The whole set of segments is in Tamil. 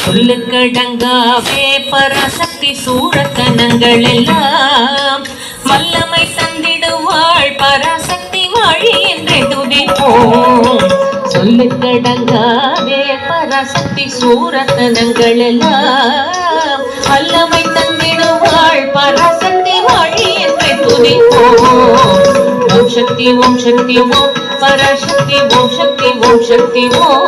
சொல்லுக்கடங்காவே பராசக்தி சூரத்தனங்கள் எல்லாம் வல்லமை தந்திடுவாள் பராசக்தி வாழி என்றே துதிப்போம். சொல்லுக்கடங்காவே பராசக்தி சூரத்தனங்கள் எல்லாம் வல்லமை தந்திடுவாள் பராசக்தி வாழி என்றே துதிப்போம். ஓம் சக்தி ஓம் சக்தி ஓம் பராசக்தி ஓம் சக்தி ஓம் சக்தி ஓம்.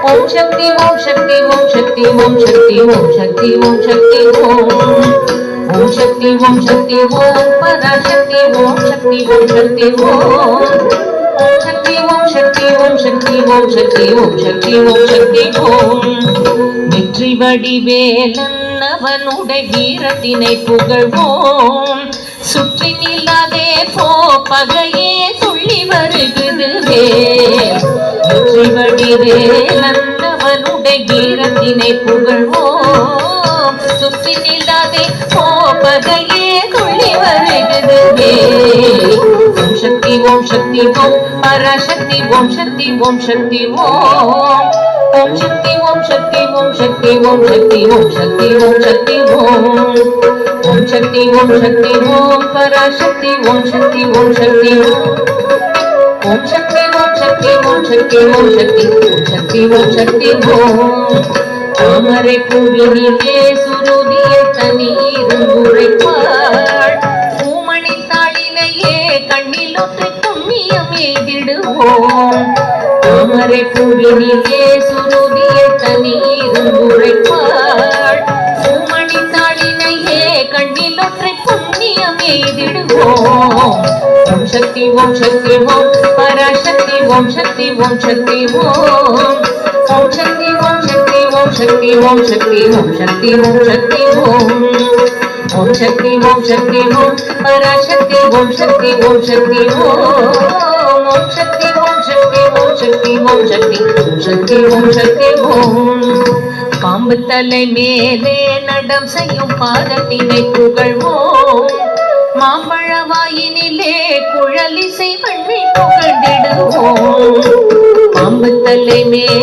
ஓம் சக்தி ஓம் சக்தி ஓம் சக்தி ஓம் சக்தி ஓம் சக்தி ஓம் சக்தி ஓம். ஓம் சக்தி ஓம் சக்தி ஓம் பராசக்தி ஓம் சக்தி ஓம் சக்தி ஓம். ஓம் சக்தி ஓம் சக்தி ஓம் சக்தி ஓம் சக்தி ஓம் சக்தி ஓம் சக்தி ஓம். வெற்றி வடிவேலன் அவனுடைய வீரத்தினை புகழ்வோம். சுற்றி நில்லாதே போ பகையே துள்ளி வருகுது வேல். வெற்றி வடிவேலன் அவனுடைய வீரத்தினை புகழ்வோம். சுற்றி நில்லாதே போ பகையே துள்ளி வருகுது வேல். ஓம் சக்தி ஓம் சக்தி ஓம் பராசக்தி ஓம் சக்தி ஓம் சக்தி ஓம். ஓம் சக்தி ஓம் சக்தி ஓம் சக்தி ஓம் சக்தி ஓம் சக்தி ஓம் சக்தி ஓம். ஓம் சக்தி ஓம் சக்தி ஓம் பராசக்தி ஓம் சக்தி ஓம் சக்தி ஓம். ஓம் சக்தி ஓம் சக்தி ஓம் சக்தி ஓம் சக்தி ஓம் சக்தி ஓம் சக்தி ஓம். தாமரை பூவினிலே சுருதியை தண்ணீரும் உரைப்பாள். பூமணி தாளினையே கண்ணிலொற்றை புண்ணியம் எய்திடுவோம். தாமரை பூவினிலே சுருதியை தண்ணீரும் உரைப்பாள். பூமணி தாளினையே கண்ணிலொற்றை புண்ணியம் எய்திடுவோம். ஓம் சக்தி ஓம் சக்தி ஓம் பராசக்தி ஓம் சக்தி ஓம் சக்தி ஓம். ஓம் சக்தி ஓம் சக்தி ஓம் சக்தி ஓம் சக்தி ஓம் சக்தி ஓம் சக்தி ஓம். ஓம் சக்தி ஓம் சக்தி ஓம் பராசக்தி ஓம் சக்தி ஓம் சக்தி ஓம். ஓம் சக்தி ஓம் சக்தி ஓம் சக்தி ஓம் சக்தி ஓம் சக்தி ஓம் சக்தி ஓம். பாம்பு தலை மேலே நடம் செய்யும் பாதத்தினை புகழ்வோம். மாம்பழ வாயினிலே குழலிசை பண்ணி புகழ்ந்திடுவோம். பாம்பு தலை மேலே